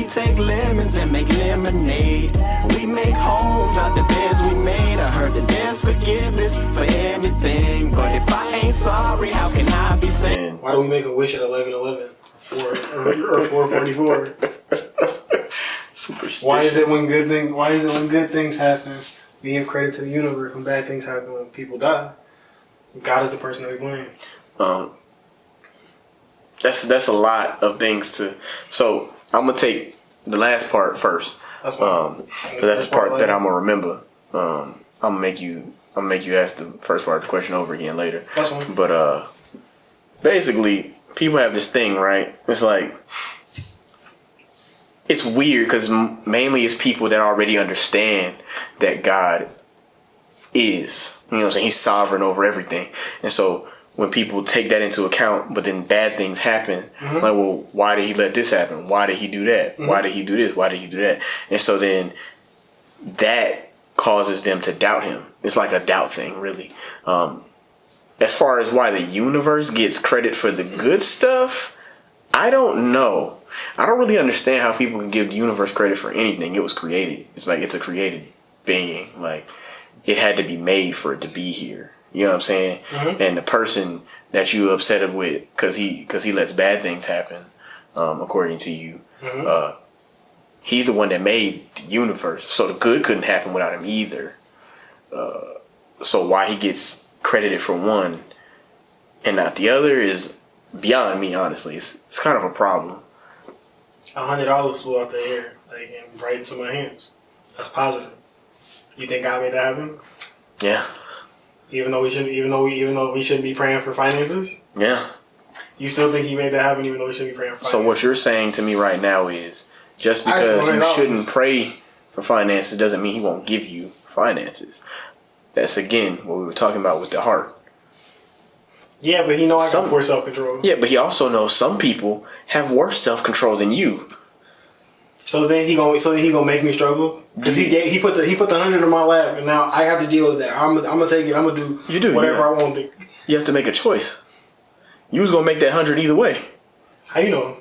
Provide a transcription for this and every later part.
take lemons and make lemonade. We make homes out the beds we made. I heard that there's forgiveness for anything, but if I ain't sorry, how can I be saying? Why do we make a wish at 11:11 or 4:44? Superstition. Why is it when good things happen, we give credit to the universe? When bad things happen, when people die, God is the person that we blame. That's a lot of things to. So I'm gonna take the last part first. That's fine. That's the part that I'm gonna remember. I'm gonna make you ask the first part of the question over again later. That's fine. But basically, people have this thing, right? It's like it's weird because mainly it's people that already understand that God is. You know what I'm saying? He's sovereign over everything, and so when people take that into account, but then bad things happen, like, well, why did he let this happen? Why did he do that? Why did he do this? Why did he do that? And so then that causes them to doubt him. It's like a doubt thing, really. As far as why the universe gets credit for the good stuff, I don't know. I don't really understand how people can give the universe credit for anything. It was created. It's like it's a created being. Like it had to be made for it to be here. You know what I'm saying? And the person that you upset with because he lets bad things happen, according to you, he's the one that made the universe. So the good couldn't happen without him either. So why he gets credited for one and not the other is beyond me. Honestly, it's kind of a problem. $100 flew out the air, like, and right into my hands. That's positive. You think God made that happen? Yeah. Even though we shouldn't be praying for finances? Yeah. You still think he made that happen even though we shouldn't be praying for finances? So what you're saying to me right now is just because you shouldn't pray for finances doesn't mean he won't give you finances. That's again what we were talking about with the heart. Yeah, but he knows I got poor self-control. Yeah, but he also knows some people have worse self-control than you. So then he gonna make me struggle because he put the 100 in my lap and now I have to deal with that. I'm gonna take it. I'm gonna do whatever I want to. You have to make a choice. You was gonna make that 100 either way. How you know?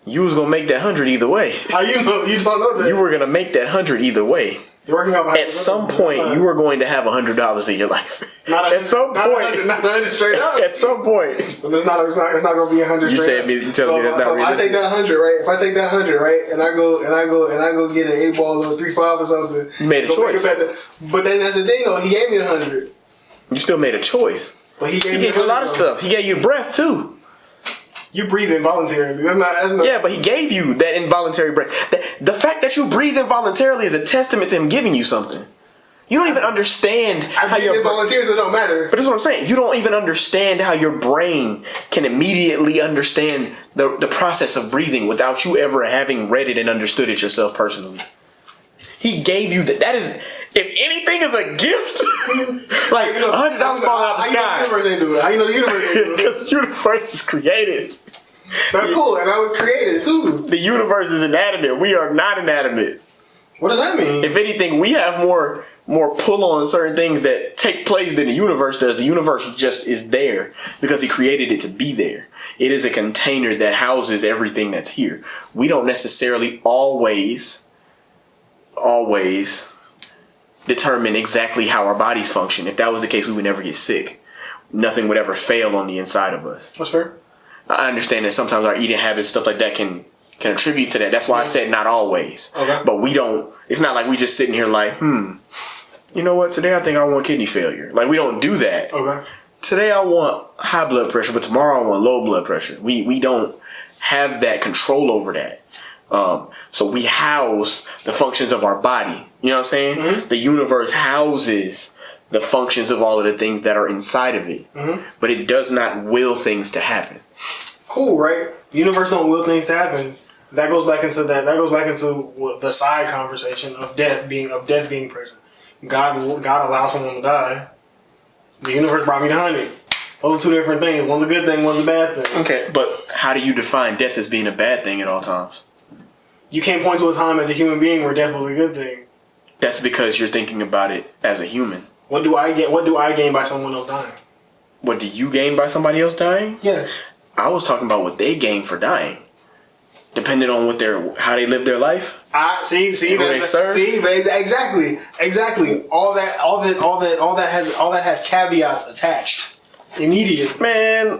You was gonna make that 100 either way. How you know? You don't know that. You were gonna make that 100 either way. You're working out at some point, you were going to have $100 in your life. At some point, not 100 straight up. At some point, but it's not going to be 100 straight up. You telling me that's not realistic? If I take that 100, right? If I take that 100, right, and I go get an 8-ball or 3-5 or something, you made a choice. But then that's the thing, though. He gave me 100. You still made a choice. But he gave you a lot of stuff. He gave you breath too. You breathe involuntarily. That's not. Yeah, but he gave you that involuntary breath. The fact that you breathe involuntarily is a testament to him giving you something. You don't even understand how your involuntarily, so it don't matter. But that's what I'm saying. You don't even understand how your brain can immediately understand the process of breathing without you ever having read it and understood it yourself personally. He gave you that. That is, if anything is a gift, like $100 falling out the sky. How you know the universe ain't do it? How you know the universe ain't do it? Because the universe is created. That's cool, and I was created too. The universe is inanimate. We are not inanimate. What does that mean? If anything, we have more pull on certain things that take place than the universe does. The universe just is there because he created it to be there. It is a container that houses everything that's here. We don't necessarily always determine exactly how our bodies function. If that was the case, we would never get sick. Nothing would ever fail on the inside of us. That's fair. I understand that sometimes our eating habits, stuff like that, can attribute to that. That's why I said not always. Okay. But we don't. It's not like we just sitting here like, you know what? Today I think I want kidney failure. Like we don't do that. Okay. Today I want high blood pressure, but tomorrow I want low blood pressure. We don't have that control over that. So we house the functions of our body. You know what I'm saying? Mm-hmm. The universe houses the functions of all of the things that are inside of it. Mm-hmm. But it does not will things to happen. Cool, right? The universe don't will things to happen. That goes back into the side conversation of death being present. God allows someone to die. The universe brought me to 100. Those are two different things. One's a good thing, one's a bad thing. Okay, but how do you define death as being a bad thing at all times? You can't point to a time as a human being where death was a good thing. That's because you're thinking about it as a human. What do I gain by someone else dying? What do you gain by somebody else dying? Yes. I was talking about what they gain for dying. depending on how they live their life. See, exactly. All that has caveats attached immediately. Man,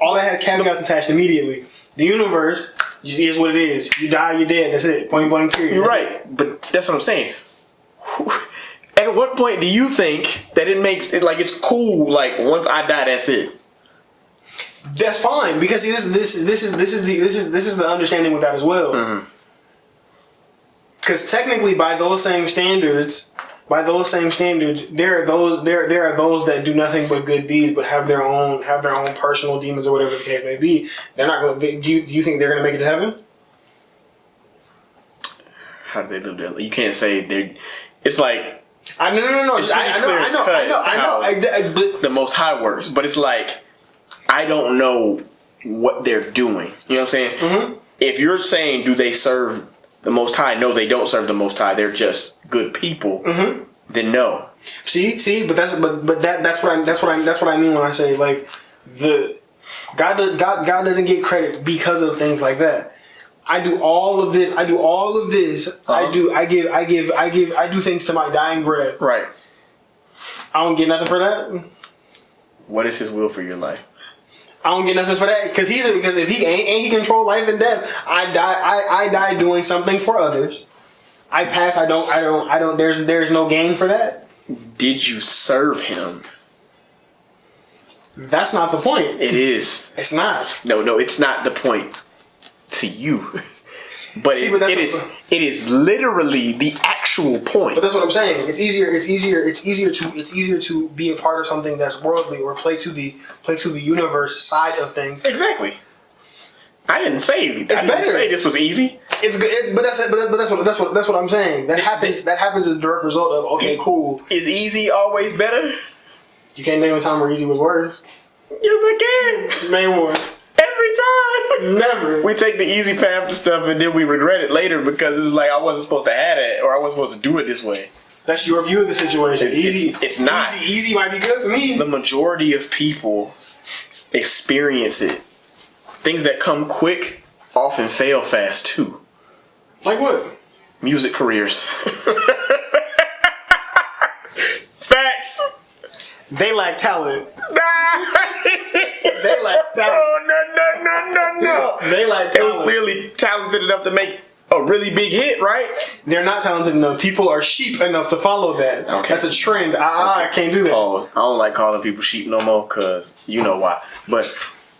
all that has caveats attached immediately. The universe just is what it is. You die, you're dead. That's it. Point blank. Period. You're right, but that's what I'm saying. At what point do you think that it makes it like it's cool? Like once I die, that's it. That's fine because see, this is the understanding with that as well. Because technically, by those same standards, there are those that do nothing but good deeds, but have their own personal demons or whatever the case may be. They're not going. Do you think they're going to make it to heaven? How do they live their life? You can't say they. It's like. No. I know. The Most High works, but it's like I don't know what they're doing. You know what I'm saying? Mm-hmm. If you're saying, do they serve the Most High? No, they don't serve the Most High. They're just good people. Mm-hmm. Then no. See, but that's what I mean when I say like God doesn't get credit because of things like that. I do all of this. I do things to my dying breath. Right. I don't get nothing for that. What is His will for your life? I don't get nothing for that because if he control life and death, I die doing something for others. I pass. I don't. There's no gain for that. Did you serve Him? That's not the point. It is. It's not. No, it's not the point to you. But it is literally the actual point. But that's what I'm saying. It's easier to be a part of something that's worldly or play to the universe side of things. Exactly. I didn't say this was easy. It's good, but that's what I'm saying. That happens as a direct result of okay, cool. Is easy always better? You can't name a time where easy was worse. Yes, I can. Name one. Every time. Never. We take the easy path to stuff and then we regret it later because it was like I wasn't supposed to have it or I wasn't supposed to do it this way. That's your view of the situation. It's not. Easy might be good for me. The majority of people experience it. Things that come quick often fail fast too. Like what? Music careers. Facts. They lack talent. They lack talent. No. They lack talent. They was clearly talented enough to make a really big hit, right? They're not talented enough. People are sheep enough to follow that. Okay. That's a trend. I can't do that. Oh, I don't like calling people sheep no more because you know why. But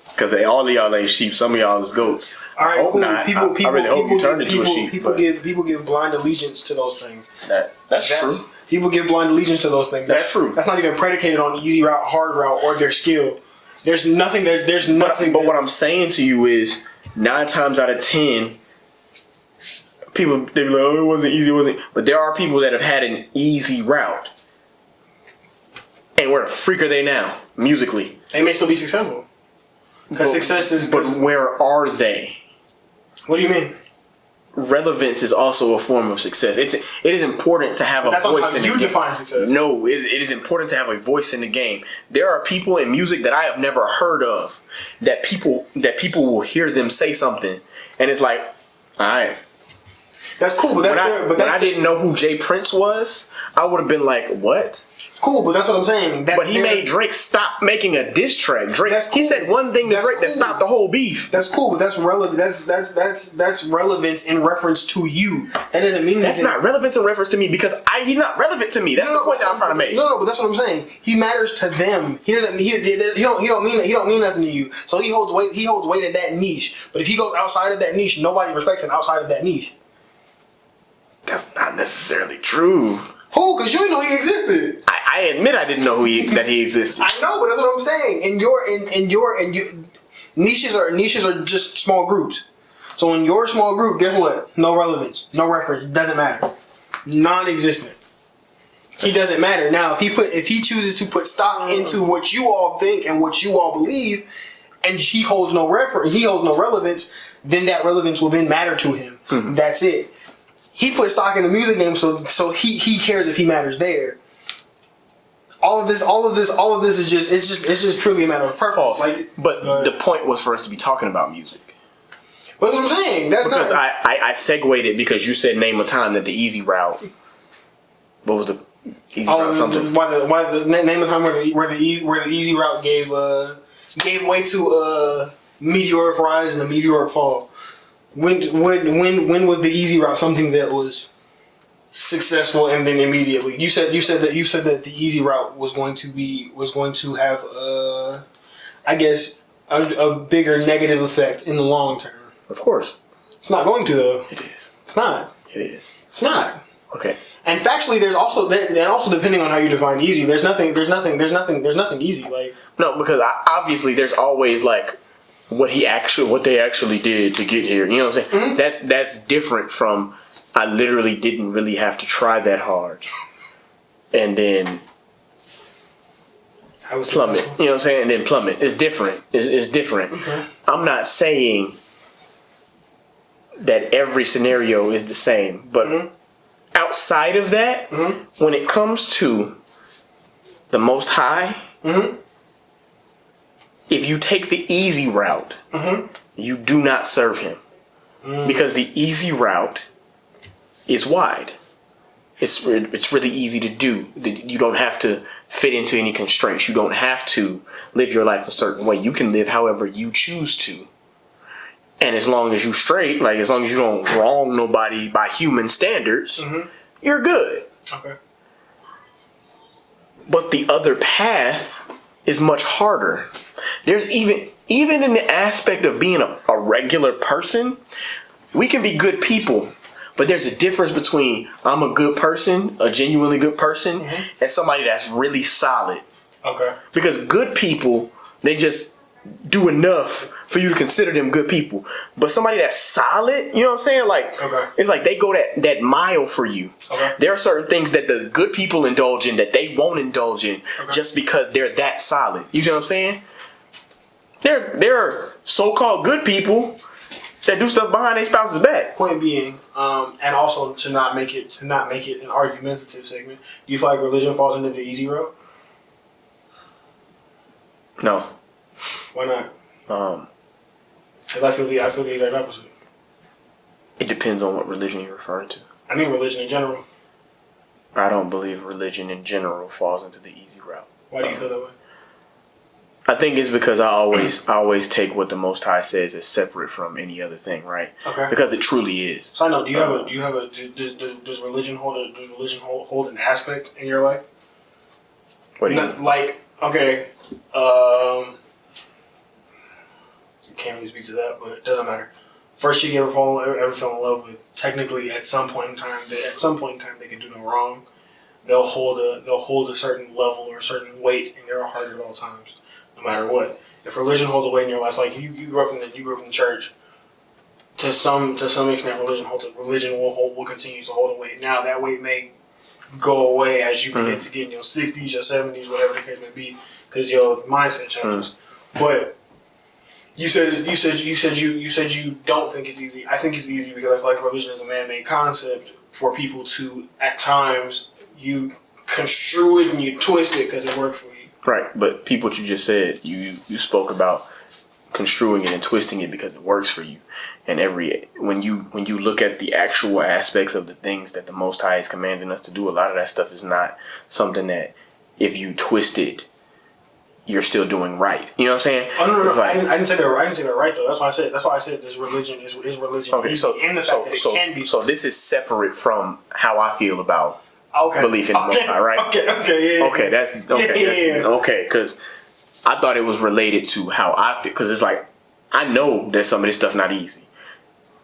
because all of y'all ain't sheep. Some of y'all is goats. All right, cool. I really hope you turn into a sheep. People give blind allegiance to those things. That's true. People give blind allegiance to those things. That's true. That's not even predicated on easy route, hard route, or their skill. There's nothing. There's nothing. But what I'm saying to you is 9 times out of 10, people they be like, "Oh, it wasn't easy, it wasn't." But there are people that have had an easy route, and where the freak are they now musically? They may still be successful. Because success is. But where are they? What do you mean? Relevance is also a form of success. It is important to have a voice in the game. You define success. No, it is important to have a voice in the game. There are people in music that I have never heard of that people will hear them say something, and it's like, all right. That's cool, but when I didn't know who Jay Prince was, I would have been like, what? Cool, but that's what I'm saying. But he made Drake stop making a diss track. He said one thing to Drake that stopped the whole beef. That's cool, but that's relevant. That's relevance in reference to you. That doesn't mean that's not relevance in reference to me because he's not relevant to me. That's the point that I'm trying to make. No, but that's what I'm saying. He matters to them. He doesn't. He don't mean nothing to you. So he holds weight. He holds weight in that niche. But if he goes outside of that niche, nobody respects him outside of that niche. That's not necessarily true. Who? Because you didn't know he existed. I admit I didn't know that he existed. I know, but that's what I'm saying. In your niches are just small groups. So in your small group, guess what? No relevance, no reference, doesn't matter, non-existent. He doesn't matter. Now, if he chooses to put stock into what you all think and what you all believe, and he holds no relevance, then that relevance will then matter to him. Mm-hmm. That's it. He put stock in the music game, so he cares if he matters there. All of this is just purely a matter of purpose. But the point was for us to be talking about music. That's what I'm saying. That's because not. I segued it because you said name a time that the easy route. What was the easy route? Something. Name a time where the easy route gave way to a meteoric rise and a meteoric fall. When was the easy route something that was successful and then immediately? You said that the easy route was going to have I guess a bigger negative effect in the long term. Of course. It's not going to though. It is. It's not. It is. It's not. Okay. And factually, there's also depending on how you define easy, there's nothing easy. Like no, because obviously there's always like what they actually did to get here. You know what I'm saying? Mm-hmm. That's different from I literally didn't really have to try that hard, and then plummet. Successful. You know what I'm saying? And then plummet. It's different. It's different. Okay. I'm not saying that every scenario is the same, but outside of that, when it comes to the Most High, if you take the easy route, you do not serve him. Because the easy route is wide. It's really easy to do. You don't have to fit into any constraints. You don't have to live your life a certain way. You can live however you choose to. And as long as you straight, like as long as you don't wrong nobody by human standards, you're good. Okay. But the other path is much harder. There's even in the aspect of being a regular person, we can be good people. But there's a difference between I'm a good person, a genuinely good person, and somebody that's really solid. Okay. Because good people, they just do enough for you to consider them good people. But somebody that's solid, you know what I'm saying? Like, it's like they go that mile for you. Okay. There are certain things that the good people indulge in that they won't indulge in just because they're that solid. You know what I'm saying? There are so-called good people that do stuff behind their spouse's back. Point being, and also to not make it an argumentative segment, do you feel like religion falls into the easy road? No. Why not? Because I feel the exact opposite. It depends on what religion you're referring to. I mean religion in general. I don't believe religion in general falls into the easy route. Why do you feel that way? I think it's because I always take what the Most High says as separate from any other thing, right? Okay. Because it truly is. So I know. Does religion hold an aspect in your life? What do you mean? Like, okay, can't really speak to that, but it doesn't matter. First chick you ever fell in love with, technically at some point in time they can do no wrong. They'll hold a certain level or a certain weight in your heart at all times, no matter what. If religion holds a weight in your life, like you grew up in the church, to some extent, religion will continue to hold a weight. Now that weight may go away as you begin to get in your 60s, your 70s, whatever the case may be, because your mindset changes. But you said you don't think it's easy. I think it's easy because I feel like religion is a man-made concept for people to, at times, you construe it and you twist it because it worked for you. Right, but people, what you just said, you spoke about construing it and twisting it because it works for you. And when you look at the actual aspects of the things that the Most High is commanding us to do, a lot of that stuff is not something that if you twist it, you're still doing right. You know what I'm saying? Oh no, like, I didn't say that right. I didn't say that right though. That's why I said this religion is religion. Okay, so this is separate from how I feel about belief in the Most High, right? Okay, that's okay. Because I thought it was related to how I feel. Because it's like I know that some of this stuff not easy.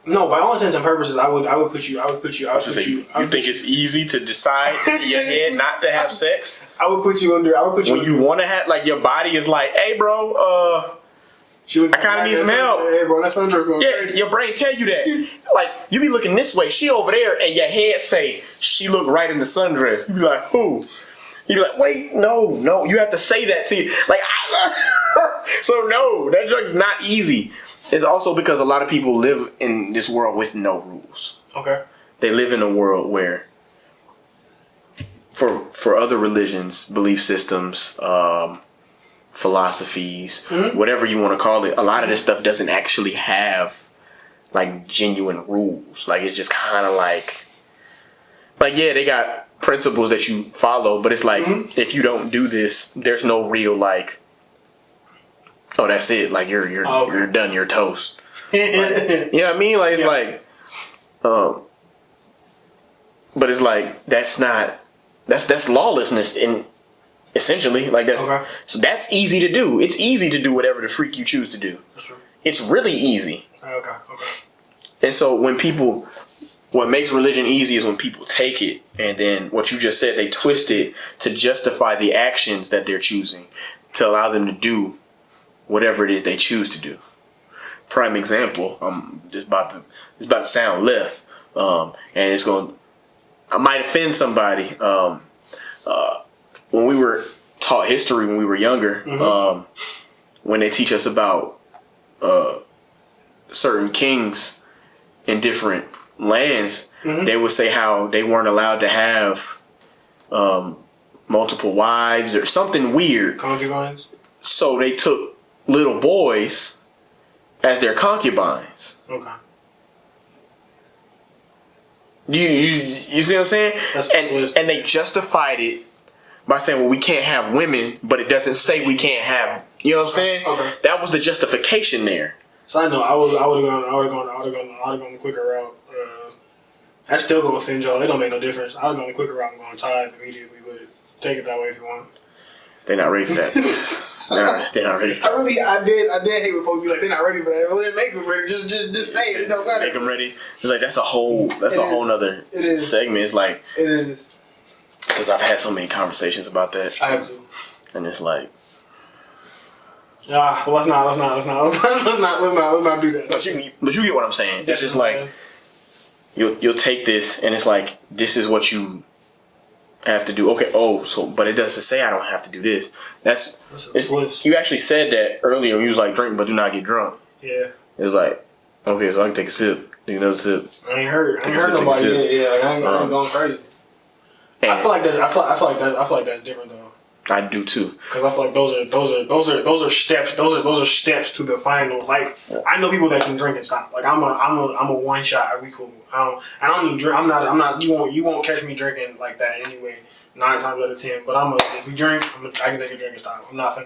No, by all intents and purposes, I would put you. You think it's easy to decide in your head not to have sex? I would put you under. When you want to have, like, your body is like, hey, bro, I kind of need some help. Hey, bro, that sun's going crazy. Your brain tell you that. Like, you be looking this way, she over there, and your head say, she look right in the sundress. You be like, who? You be like, wait, no, you have to say that to you. Like, so no, that drunk's not easy. It's also because a lot of people live in this world with no rules. Okay. They live in a world where, for other religions, belief systems, philosophies, whatever you want to call it, a lot of this stuff doesn't actually have like genuine rules. Like it's just kind of like yeah, they got principles that you follow, but it's like if you don't do this, there's no real like, oh, that's it. Like you're done. You're toast. Like, you know what I mean? Like it's like, but it's like that's lawlessness in essentially like that's so that's easy to do. It's easy to do whatever the freak you choose to do. That's true. It's really easy. Okay. And so what makes religion easy is when people take it and then what you just said, they twist it to justify the actions that they're choosing to allow them to do whatever it is they choose to do. Prime example, it's about to sound left, and I might offend somebody. When we were taught history when we were younger, when they teach us about certain kings in different lands, they would say how they weren't allowed to have multiple wives or something weird. Concubines? So they took little boys as their concubines. Okay. You see what I'm saying? And they justified it by saying, well, we can't have women, but it doesn't say we can't have. You know what I'm saying? Okay. That was the justification there. So I know I would have gone the quicker route. That still gonna offend y'all. It don't make no difference. I would have gone the quicker route and gone tithe immediately, but take it that way if you want. They're not ready for that. They're not ready for that. I did hate when folks be like, they're not ready for that. Well, then make them ready. Just say it. It don't matter. Make them ready. It's like that's a whole nother segment. It's like it is. Because I've had so many conversations about that. I have too. And it's like, well, let's not do that. But you get what I'm saying. It's just like you'll take this and it's like this is what you have to do. Okay. But it doesn't say I don't have to do this. You actually said that earlier. When you was like drink, but do not get drunk. Yeah. It's like okay, so I can take a sip, take another sip. I ain't heard nobody yet. Yeah, like I ain't going crazy. I feel like that's different though. I do too. Because I feel like those are steps. Those are steps to the final. Like I know people that can drink and stop. Like I'm a one shot. We cool. I don't need drink. I'm not. You won't catch me drinking like that anyway. 9 times out of 10. But if we drink, I can take a drink and stop. I'm not to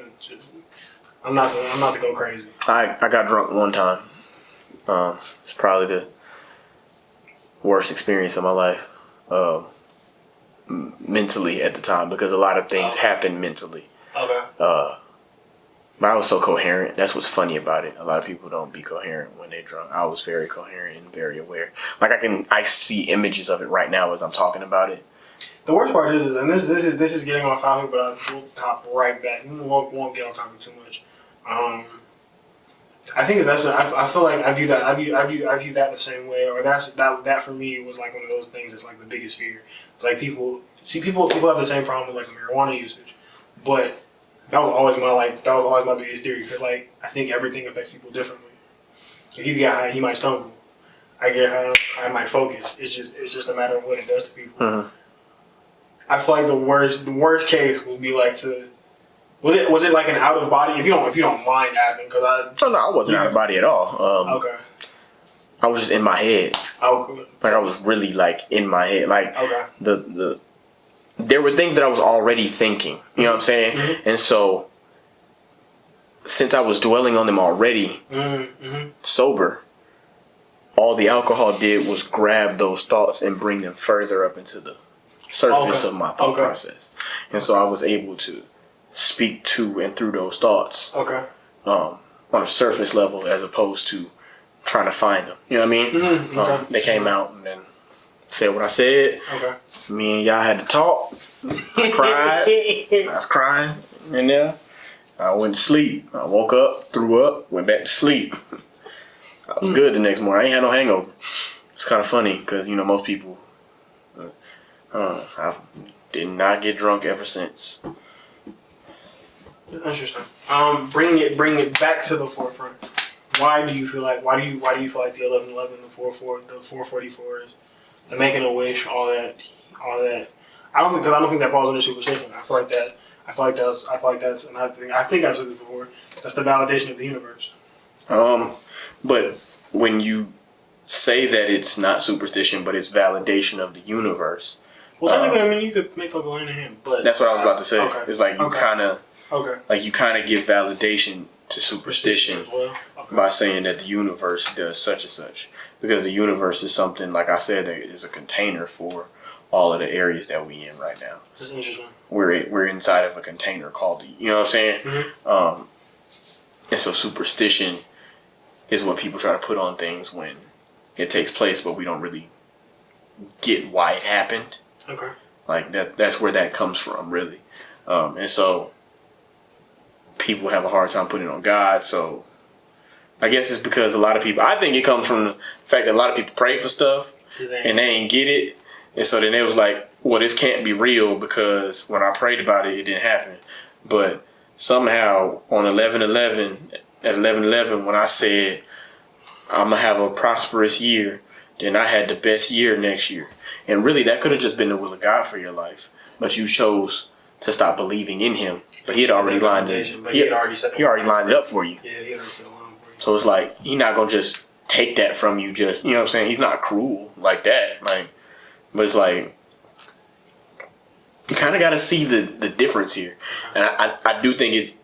go crazy. I got drunk one time. It's probably the worst experience of my life. Mentally at the time because a lot of things happened mentally. Okay. But I was so coherent. That's what's funny about it. A lot of people don't be coherent when they're drunk. I was very coherent and very aware. Like I see images of it right now as I'm talking about it. The worst part is and this is getting off topic, but I will hop right back. We won't get off topic too much. I think I feel like I view that the same way, or that for me was like one of those things that's like the biggest fear. It's like people have the same problem with like marijuana usage, but that was always my biggest theory because like I think everything affects people differently. If you get high, you might stumble. I get high, I might focus. It's just a matter of what it does to people. Uh-huh. I feel like the worst case would be like to. Was it like an out of body? If you don't mind asking, because I wasn't out of body at all. Okay. I was just in my head. Oh. Like I was really like in my head. Like there were things that I was already thinking. You know what I'm saying? Mm-hmm. And so since I was dwelling on them already, sober, all the alcohol did was grab those thoughts and bring them further up into the surface of my thought process. And so I was able to speak to and through those thoughts on a surface level as opposed to trying to find them. You know what I mean? They came out and then said what I said. Okay. Me and y'all had to talk. I cried. I was crying in there. I went to sleep. I woke up, threw up, went back to sleep. I was good the next morning. I ain't had no hangover. It's kind of funny because, most people, I did not get drunk ever since. Interesting. Bring it back to the forefront. Why do you feel like the 1111, the 444s, the making a wish, all that? I don't think that falls under superstition. I feel like that's, and I think I've said this before. That's the validation of the universe. But when you say that it's not superstition, but it's validation of the universe. Well, technically, I mean, you could make them go hand in hand, but that's what I was about to say. Okay. It's like you kind of give validation to superstition as well. by saying that the universe does such and such, because the universe is something, like I said, that is a container for all of the areas that we in right now. That's interesting. We're inside of a container called, you know what I'm saying? Mm-hmm. And so superstition is what people try to put on things when it takes place, but we don't really get why it happened. Okay. Like that's where that comes from, really. And so people have a hard time putting it on God. So I guess it's because a lot of people, I think it comes from the fact that a lot of people pray for stuff and they ain't get it. And so then they was like, well, this can't be real because when I prayed about it, it didn't happen. But somehow on 11/11, at 11/11, when I said I'm going to have a prosperous year, then I had the best year next year. And really, that could have just been the will of God for your life. But you chose to stop believing in him. But he had already lined it. He already lined it up for you. Yeah, he already set the line for you. So it's like, he's not going to just take that from you just, you know what I'm saying? He's not cruel like that. Like, but it's like, you kind of got to see the difference here. And I do think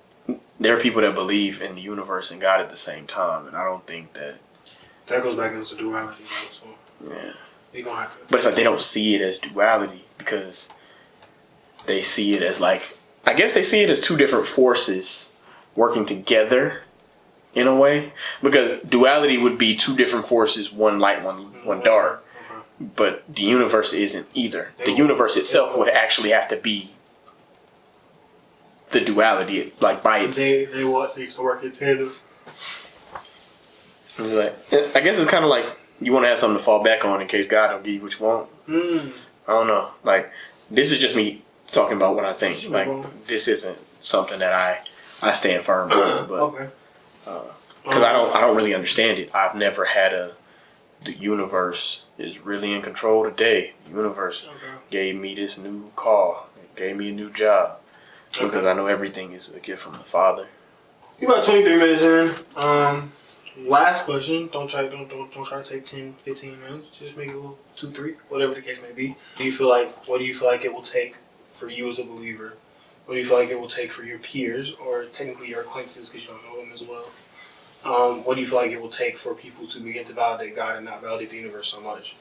there are people that believe in the universe and God at the same time. And I don't think that goes back into duality. So yeah. You're gonna have to. But it's like they don't see it as duality because they see it as like, I guess they see it as two different forces working together in a way. Because duality would be two different forces, one light, one dark. Okay. But the universe isn't either. The universe itself would actually have to be the duality, like by its. They want things to work in tandem. Like, I guess it's kind of like you want to have something to fall back on in case God don't give you what you want. I don't know. Like, this is just me talking about what I think. Like, this isn't something that I stand firm on, but okay. Because I don't really understand it. I've never had the universe is really in control today. The universe gave me this new car. It gave me a new job. Because I know everything is a gift from the Father. You're about 23 minutes in. Last question. Don't try to take 10, 15 minutes. Just make it a little 2, 3, whatever the case may be. What do you feel like it will take for you as a believer? What do you feel like it will take for your peers, or technically your acquaintances because you don't know them as well? What do you feel like it will take for people to begin to validate God and not validate the universe so much?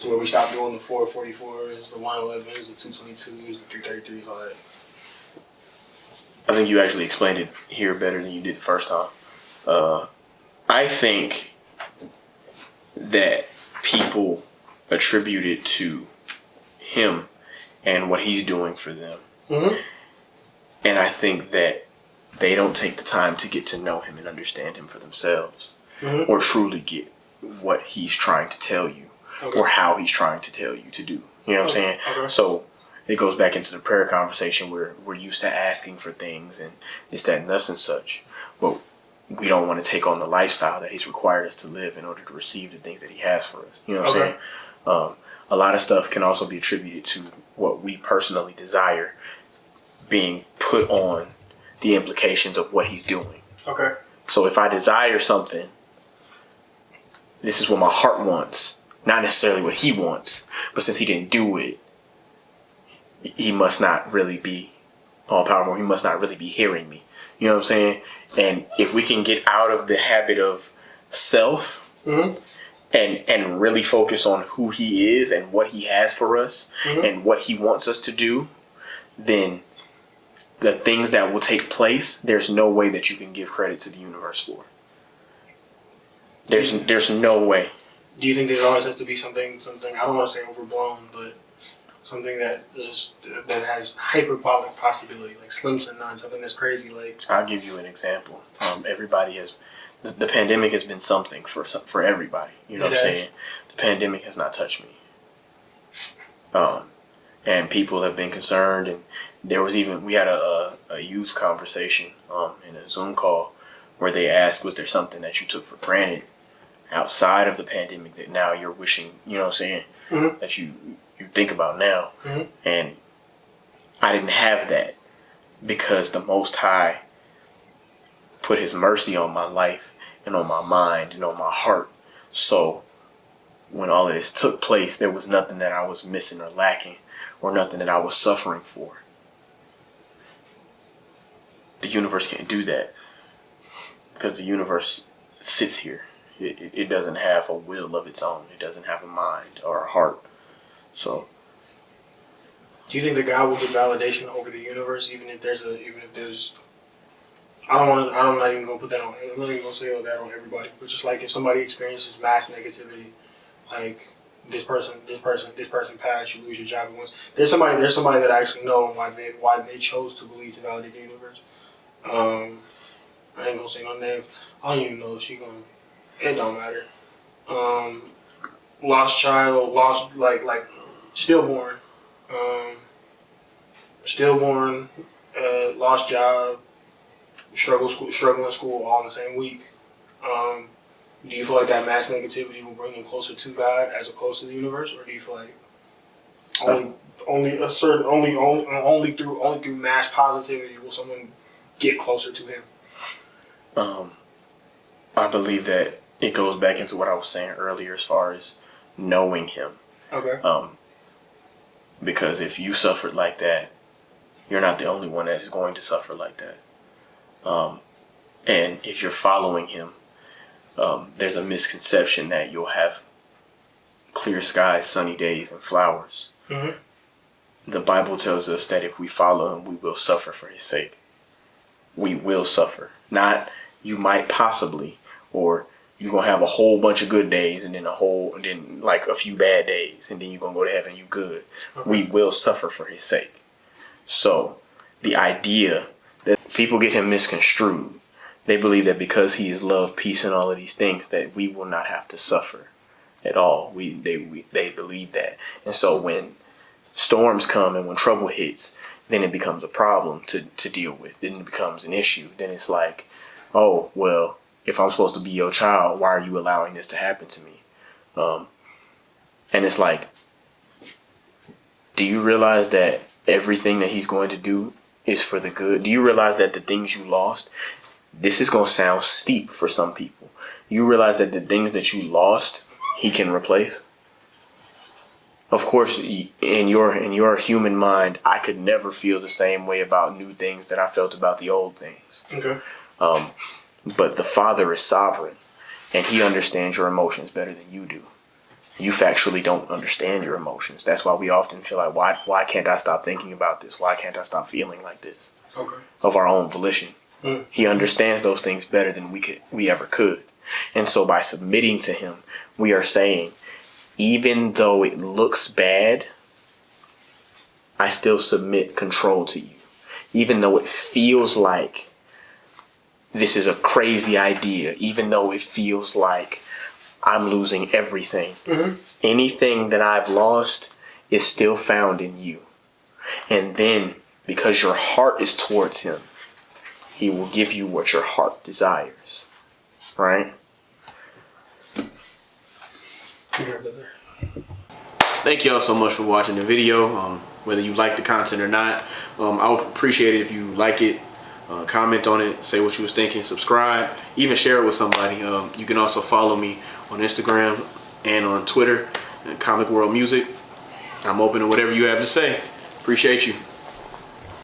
To where we stop doing the 444s, the 111s, the 222s, the 333s, all that. I think you actually explained it here better than you did the first time. I think that people attribute it to him and what he's doing for them. Mm-hmm. And I think that they don't take the time to get to know him and understand him for themselves, or truly get what he's trying to tell you, or how he's trying to tell you to do. You know what I'm saying? So it goes back into the prayer conversation where we're used to asking for things and this, that, and thus and such. But we don't want to take on the lifestyle that he's required us to live in order to receive the things that he has for us. You know what I'm saying? A lot of stuff can also be attributed to what we personally desire being put on the implications of what he's doing. Okay. So if I desire something, this is what my heart wants, not necessarily what he wants. But since he didn't do it, he must not really be all powerful. He must not really be hearing me. You know what I'm saying? And if we can get out of the habit of self and really focus on who he is and what he has for us and what he wants us to do, then the things that will take place, there's no way that you can give credit to the universe for. There's no way. Do you think there always has to be something, I don't want to say overblown, but something that has hyperbolic possibility, like slim to none, something that's crazy? Like, I'll give you an example. Everybody has, the pandemic has been something for everybody. You know what I'm saying? The pandemic has not touched me. And people have been concerned, and we had a youth conversation in a Zoom call where they asked, was there something that you took for granted outside of the pandemic that now you're wishing, you know what I'm saying, that you think about now? And I didn't have that because the Most High put his mercy on my life and on my mind and on my heart. So when all of this took place, there was nothing that I was missing or lacking, or nothing that I was suffering for. The universe can't do that, because the universe sits here. It doesn't have a will of its own. It doesn't have a mind or a heart. So, do you think that God will get validation over the universe, even if there's I'm not even gonna put that on. I'm not even gonna say that on everybody. But just like if somebody experiences mass negativity, like this person passed, you lose your job at once. There's somebody that I actually know why they chose to believe to validate the universe. I ain't gonna say no names. I don't even know if she gonna. It don't matter. Lost child, like stillborn, lost job, struggling in school, all in the same week. Do you feel like that mass negativity will bring you closer to God as opposed to the universe, or do you feel like only through mass positivity will someone get closer to Him? I believe that it goes back into what I was saying earlier as far as knowing Him. Okay. Because if you suffered like that, you're not the only one that is going to suffer like that. And if you're following Him, there's a misconception that you'll have clear skies, sunny days, and flowers. Mm-hmm. The Bible tells us that if we follow Him, we will suffer for His sake. We will suffer. Not you might possibly, or you're going to have a whole bunch of good days and then like a few bad days, and then you're going to go to heaven and you good. Okay. We will suffer for His sake. So the idea that people get Him misconstrued, they believe that because He is love, peace, and all of these things, that we will not have to suffer at all. They believe that. And so when storms come and when trouble hits, then it becomes a problem to deal with. Then it becomes an issue. Then it's like, oh, well, if I'm supposed to be your child, why are you allowing this to happen to me? And it's like, do you realize that everything that He's going to do is for the good? Do you realize that the things you lost, this is going to sound steep for some people. You realize that the things that you lost, He can replace? Of course, in your human mind, I could never feel the same way about new things that I felt about the old things. Okay. But the Father is sovereign, and He understands your emotions better than you do. You factually don't understand your emotions. That's why we often feel like, why can't I stop thinking about this? Why can't I stop feeling like this? Okay. Of our own volition. Mm. He understands those things better than we ever could. And so by submitting to Him, we are saying, even though it looks bad, I still submit control to you. Even though it feels like this is a crazy idea, even though it feels like I'm losing everything, anything that I've lost is still found in you. And then, because your heart is towards Him, He will give you what your heart desires. Right? Thank y'all so much for watching the video. Whether you like the content or not, I would appreciate it if you like it, comment on it, say what you was thinking, subscribe, even share it with somebody. You can also follow me on Instagram and on Twitter, Comic World Music. I'm open to whatever you have to say. Appreciate you.